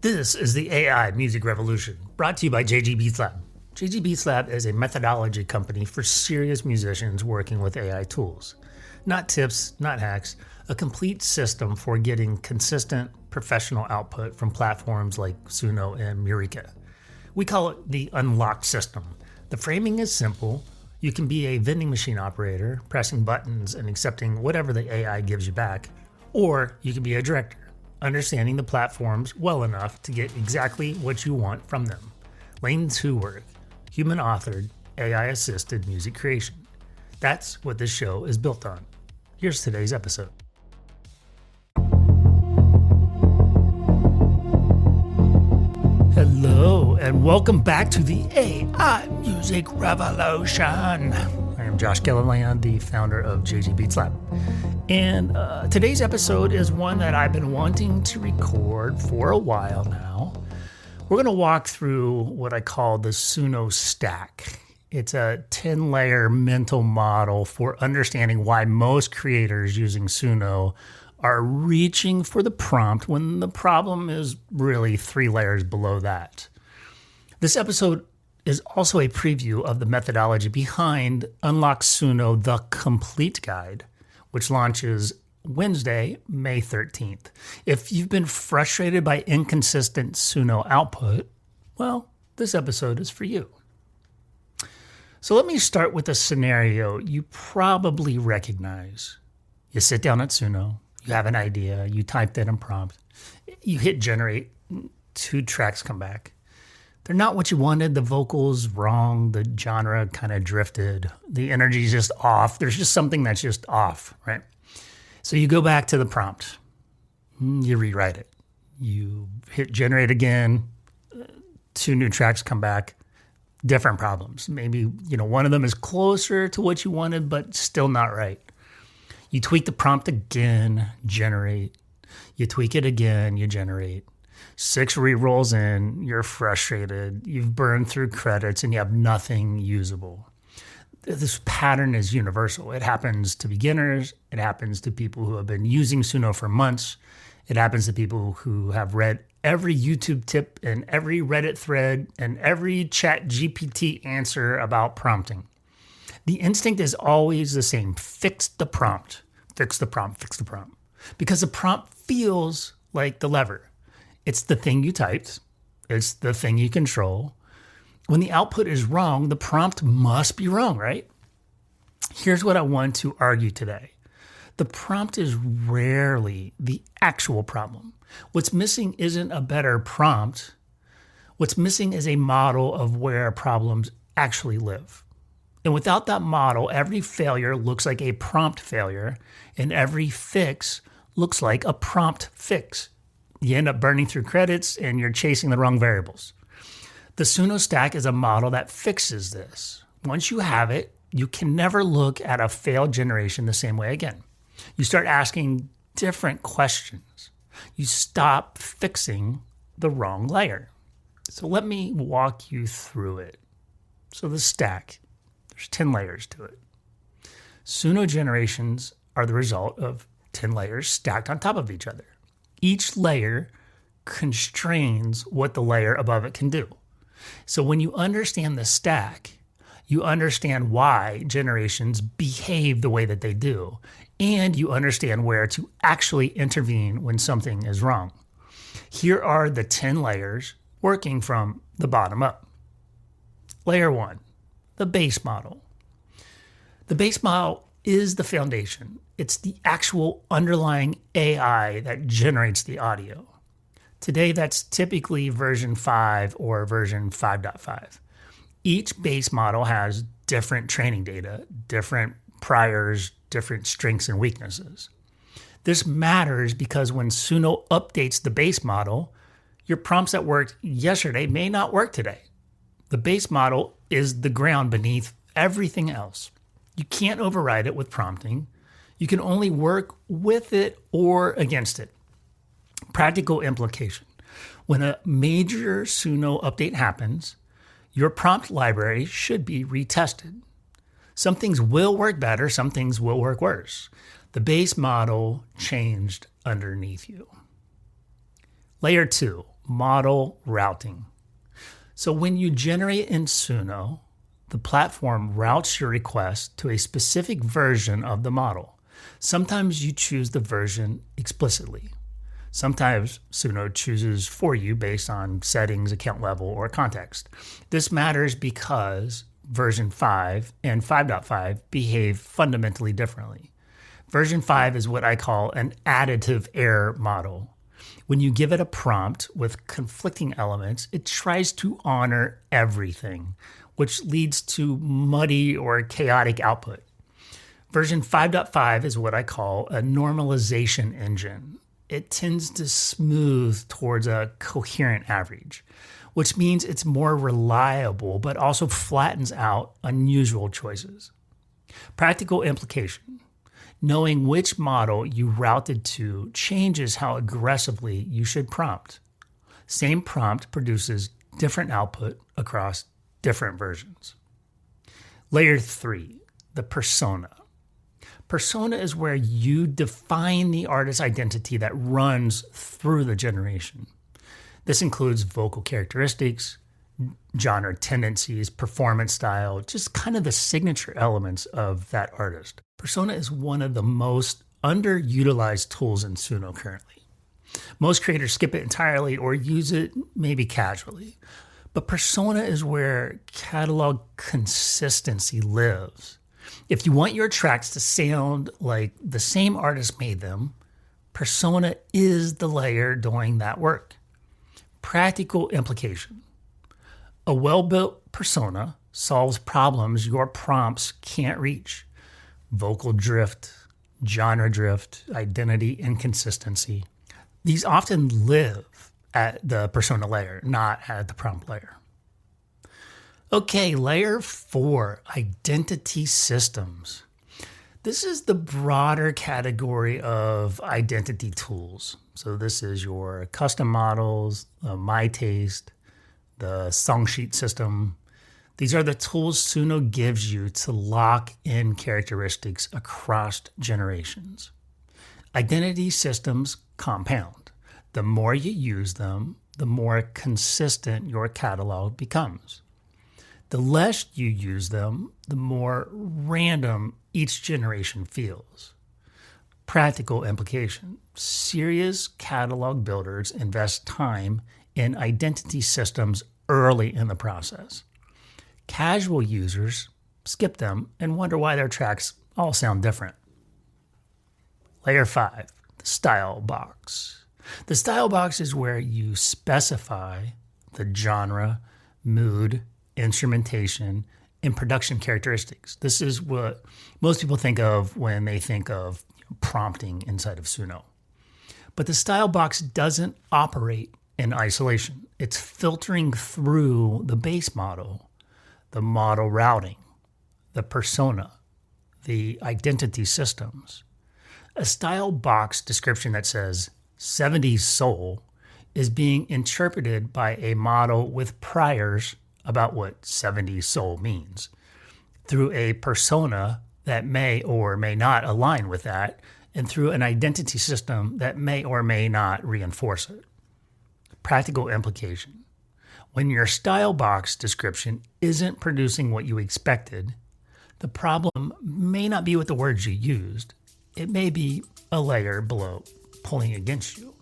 This is the AI Music Revolution, brought to you by JG Beats Lab. JG Beats Lab is a methodology company for serious musicians working with AI tools. Not tips, not hacks, a complete system for getting consistent professional output from platforms like Suno and Murica. We call it the unlocked system. The framing is simple. You can be a vending machine operator, pressing buttons and accepting whatever the AI gives you back, or you can be a director, understanding the platforms well enough to get exactly what you want from them. Lane 2 work, human-authored, AI-assisted music creation. That's what this show is built on. Here's today's episode. Hello, and welcome back to the AI Music Revolution. I am Josh Gilliland, the founder of JG Beats Lab. And today's episode is one that I've been wanting to record for a while now. We're going to walk through what I call the Suno Stack. It's a 10-layer mental model for understanding why most creators using Suno are reaching for the prompt when the problem is really 3 layers below that. This episode is also a preview of the methodology behind Unlock Suno, the Complete Guide, which launches Wednesday, May 13th. If you've been frustrated by inconsistent Suno output, well, this episode is for you. So let me start with a scenario you probably recognize. You sit down at Suno, you have an idea, you type that in prompt, you hit generate, 2 tracks come back. They're not what you wanted, the vocal's wrong, the genre kind of drifted, the energy's just off, there's just something that's just off, right? So you go back to the prompt, you rewrite it, you hit generate again, 2 new tracks come back, different problems. Maybe, one of them is closer to what you wanted, but still not right. You tweak the prompt again, generate. You tweak it again, you generate. 6 rerolls in, you're frustrated. You've burned through credits and you have nothing usable. This pattern is universal. It happens to beginners. It happens to people who have been using Suno for months. It happens to people who have read every YouTube tip and every Reddit thread and every chat GPT answer about prompting. The instinct is always the same. Fix the prompt. Fix the prompt. Fix the prompt. Because the prompt feels like the lever. It's the thing you typed. It's the thing you control. When the output is wrong, the prompt must be wrong, right? Here's what I want to argue today. The prompt is rarely the actual problem. What's missing isn't a better prompt. What's missing is a model of where problems actually live. And without that model, every failure looks like a prompt failure, and every fix looks like a prompt fix. You end up burning through credits, and you're chasing the wrong variables. The Suno Stack is a model that fixes this. Once you have it, you can never look at a failed generation the same way again. You start asking different questions. You stop fixing the wrong layer. So let me walk you through it. So the stack, there's 10 layers to it. Suno generations are the result of 10 layers stacked on top of each other. Each layer constrains what the layer above it can do. So when you understand the stack, you understand why generations behave the way that they do, and you understand where to actually intervene when something is wrong. Here are the 10 layers working from the bottom up. Layer 1, the base model. The base model is the foundation. It's the actual underlying AI that generates the audio. Today, that's typically version 5 or version 5.5. Each base model has different training data, different priors, different strengths and weaknesses. This matters because when Suno updates the base model, your prompts that worked yesterday may not work today. The base model is the ground beneath everything else. You can't override it with prompting. You can only work with it or against it. Practical implication. When a major Suno update happens, your prompt library should be retested. Some things will work better, some things will work worse. The base model changed underneath you. Layer 2, model routing. So when you generate in Suno, the platform routes your request to a specific version of the model. Sometimes you choose the version explicitly. Sometimes Suno chooses for you based on settings, account level, or context. This matters because version 5 and 5.5 behave fundamentally differently. Version 5 is what I call an additive error model. When you give it a prompt with conflicting elements, it tries to honor everything, which leads to muddy or chaotic output. Version 5.5 is what I call a normalization engine. It tends to smooth towards a coherent average, which means it's more reliable, but also flattens out unusual choices. Practical implication. Knowing which model you routed to changes how aggressively you should prompt. Same prompt produces different output across different versions. Layer 3, the persona. Persona is where you define the artist's identity that runs through the generation. This includes vocal characteristics, genre tendencies, performance style, just kind of the signature elements of that artist. Persona is one of the most underutilized tools in Suno currently. Most creators skip it entirely or use it maybe casually. But persona is where catalog consistency lives. If you want your tracks to sound like the same artist made them, persona is the layer doing that work. Practical implication. A well-built persona solves problems your prompts can't reach. Vocal drift, genre drift, identity inconsistency. These often live at the persona layer, not at the prompt layer. Okay, layer 4, identity systems. This is the broader category of identity tools. So this is your custom models, My Taste, the song sheet system. These are the tools Suno gives you to lock in characteristics across generations. Identity systems compound. The more you use them, the more consistent your catalog becomes. The less you use them, the more random each generation feels. Practical implication. Serious catalog builders invest time in identity systems early in the process. Casual users skip them and wonder why their tracks all sound different. Layer 5, the style box. The style box is where you specify the genre, mood, instrumentation, and production characteristics. This is what most people think of when they think of prompting inside of Suno. But the style box doesn't operate in isolation. It's filtering through the base model, the model routing, the persona, the identity systems. A style box description that says 70s soul is being interpreted by a model with priors about what 70s soul means through a persona that may or may not align with that, and through an identity system that may or may not reinforce it. Practical implication. When your style box description isn't producing what you expected, the problem may not be with the words you used. It may be a layer below pulling against you.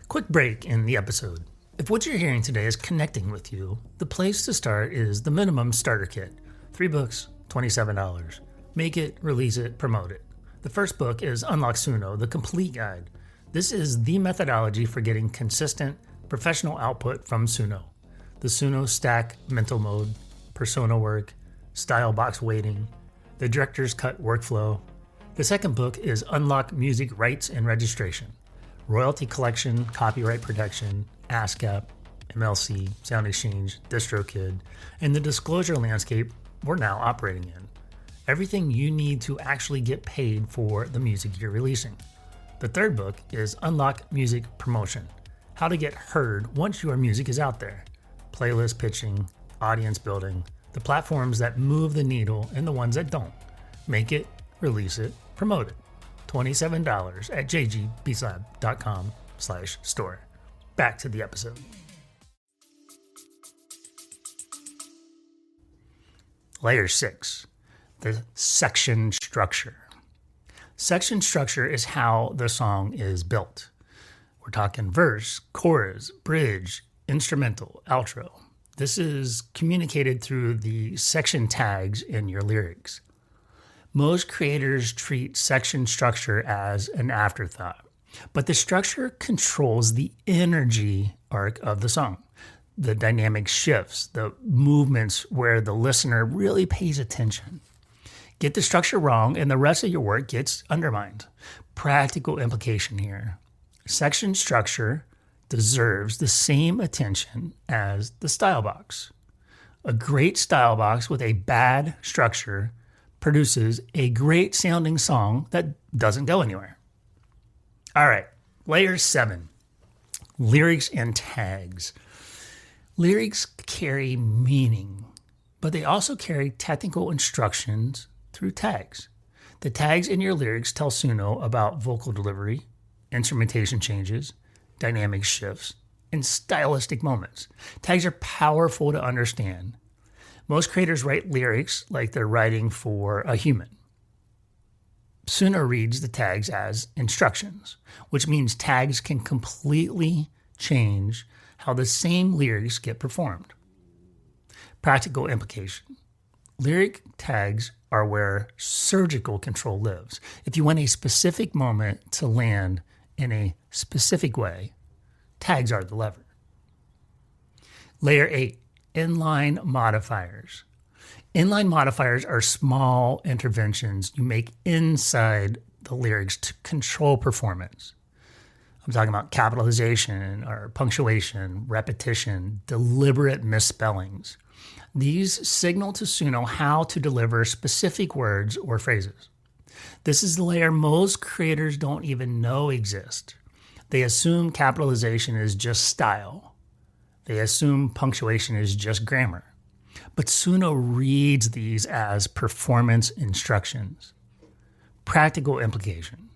Quick break in the episode. If what you're hearing today is connecting with you, the place to start is the minimum starter kit. 3 books, $27. Make it, release it, promote it. The first book is Unlock Suno, the complete guide. This is the methodology for getting consistent, professional output from Suno. The Suno Stack mental mode, persona work, style box weighting, the director's cut workflow. The second book is Unlock Music Rights and Registration. Royalty collection, copyright protection, ASCAP, MLC, Sound Exchange, DistroKid, and the disclosure landscape we're now operating in. Everything you need to actually get paid for the music you're releasing. The third book is Unlock Music Promotion, how to get heard once your music is out there. Playlist pitching, audience building, the platforms that move the needle and the ones that don't. Make it, release it, promote it. $27 at jgbeatslab.com/store. Back to the episode. Layer 6, the section structure. Section structure is how the song is built. We're talking verse, chorus, bridge, instrumental, outro. This is communicated through the section tags in your lyrics. Most creators treat section structure as an afterthought, but the structure controls the energy arc of the song, the dynamic shifts, the movements where the listener really pays attention. Get the structure wrong and the rest of your work gets undermined. Practical implication here. Section structure deserves the same attention as the style box. A great style box with a bad structure produces a great sounding song that doesn't go anywhere. All right, layer 7, lyrics and tags. Lyrics carry meaning, but they also carry technical instructions through tags. The tags in your lyrics tell Suno about vocal delivery, instrumentation changes, dynamic shifts, and stylistic moments. Tags are powerful to understand. Most creators write lyrics like they're writing for a human. Suno reads the tags as instructions, which means tags can completely change how the same lyrics get performed. Practical implication. Lyric tags are where surgical control lives. If you want a specific moment to land in a specific way, tags are the lever. Layer 8, inline modifiers. Inline modifiers are small interventions you make inside the lyrics to control performance. I'm talking about capitalization or punctuation, repetition, deliberate misspellings. These signal to Suno how to deliver specific words or phrases. This is the layer most creators don't even know exists. They assume capitalization is just style. They assume punctuation is just grammar. But Suno reads these as performance instructions. Practical implication.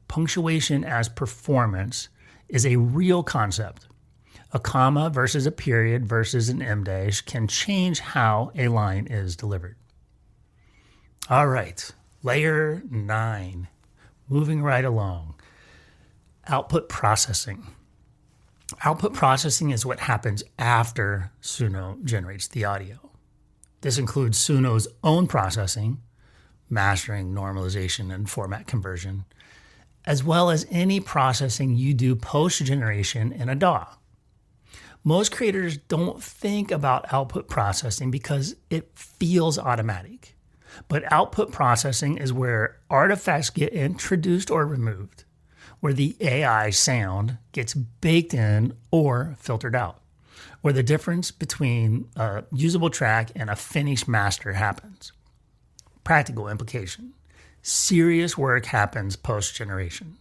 Punctuation as performance is a real concept. A comma versus a period versus an em dash can change how a line is delivered. All right, layer 9. Moving right along. Output processing. Output processing is what happens after Suno generates the audio. This includes Suno's own processing, mastering, normalization, and format conversion, as well as any processing you do post-generation in a DAW. Most creators don't think about output processing because it feels automatic. But output processing is where artifacts get introduced or removed, where the AI sound gets baked in or filtered out, where the difference between a usable track and a finished master happens. Practical implication. Serious work happens post-generation.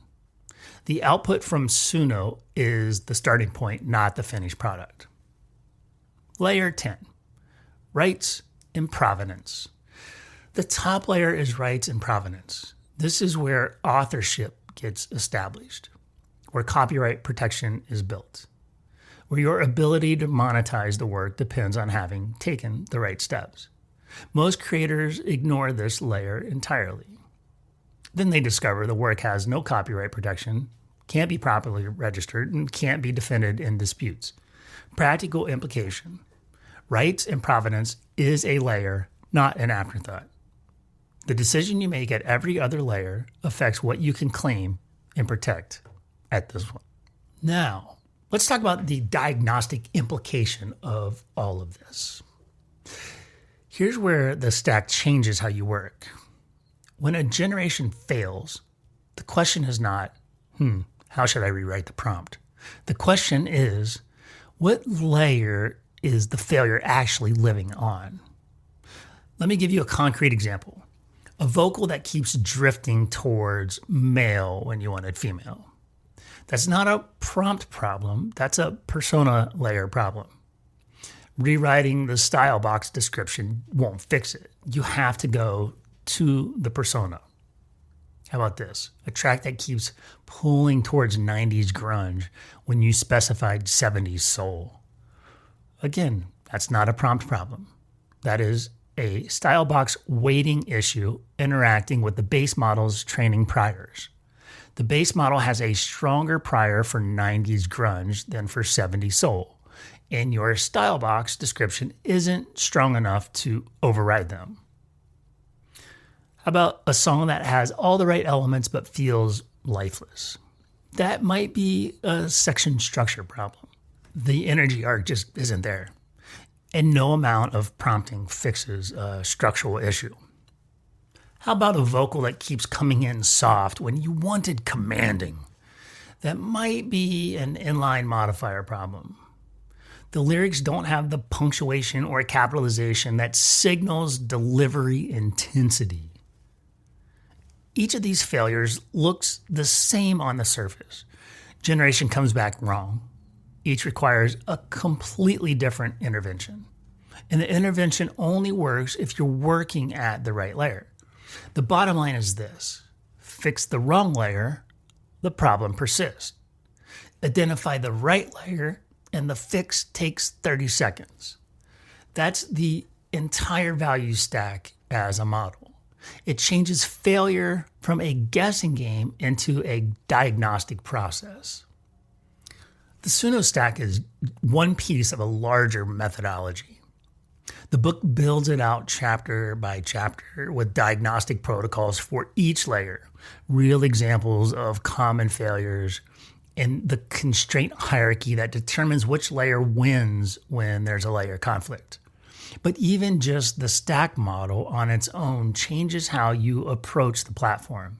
The output from Suno is the starting point, not the finished product. Layer 10, rights and provenance. The top layer is rights and provenance. This is where authorship gets established, where copyright protection is built, where your ability to monetize the work depends on having taken the right steps. Most creators ignore this layer entirely. Then they discover the work has no copyright protection, can't be properly registered, and can't be defended in disputes. Practical implication. Rights and provenance is a layer, not an afterthought. The decision you make at every other layer affects what you can claim and protect at this one. Now, let's talk about the diagnostic implication of all of this. Here's where the stack changes how you work. When a generation fails, the question is not, how should I rewrite the prompt? The question is, what layer is the failure actually living on? Let me give you a concrete example. A vocal that keeps drifting towards male when you wanted female. That's not a prompt problem, that's a persona layer problem. Rewriting the style box description won't fix it. You have to go to the persona. How about this? A track that keeps pulling towards 90s grunge when you specified 70s soul. Again, that's not a prompt problem. That is a stylebox weighting issue interacting with the base model's training priors. The base model has a stronger prior for 90s grunge than for 70s soul, and your stylebox description isn't strong enough to override them. How about a song that has all the right elements but feels lifeless? That might be a section structure problem. The energy arc just isn't there, and no amount of prompting fixes a structural issue. How about a vocal that keeps coming in soft when you wanted commanding? That might be an inline modifier problem. The lyrics don't have the punctuation or capitalization that signals delivery intensity. Each of these failures looks the same on the surface. Generation comes back wrong. Each requires a completely different intervention. And the intervention only works if you're working at the right layer. The bottom line is this: fix the wrong layer, the problem persists. Identify the right layer, and the fix takes 30 seconds. That's the entire value stack as a model. It changes failure from a guessing game into a diagnostic process. The Suno Stack is one piece of a larger methodology. The book builds it out chapter by chapter with diagnostic protocols for each layer, real examples of common failures, and the constraint hierarchy that determines which layer wins when there's a layer conflict. But even just the stack model on its own changes how you approach the platform.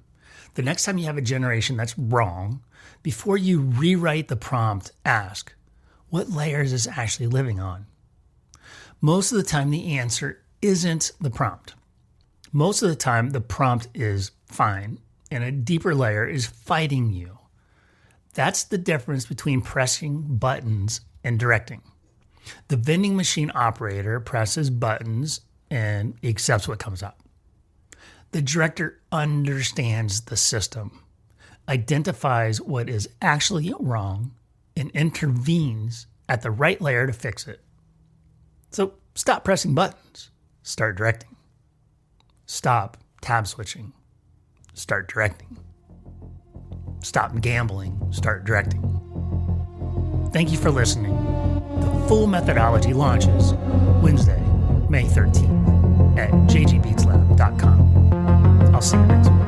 The next time you have a generation that's wrong, before you rewrite the prompt, ask, what layer is this actually living on? Most of the time, the answer isn't the prompt. Most of the time, the prompt is fine, and a deeper layer is fighting you. That's the difference between pressing buttons and directing. The vending machine operator presses buttons and accepts what comes up. The director understands the system, identifies what is actually wrong, and intervenes at the right layer to fix it. So stop pressing buttons, start directing. Stop tab switching, start directing. Stop gambling, start directing. Thank you for listening. The full methodology launches Wednesday, May 13th at jgbeatslab.com. I'll see you next week.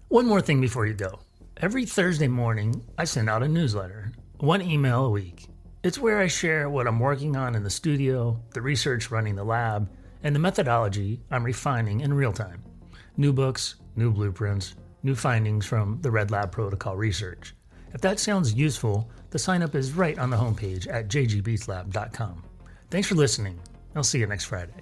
One more thing before you go. Every Thursday morning, I send out a newsletter, one email a week. It's where I share what I'm working on in the studio, the research running the lab, and the methodology I'm refining in real time. New books, new blueprints, new findings from the Red Lab protocol research. If that sounds useful, the sign up is right on the homepage at jgbeatslab.com. Thanks for listening. I'll see you next Friday.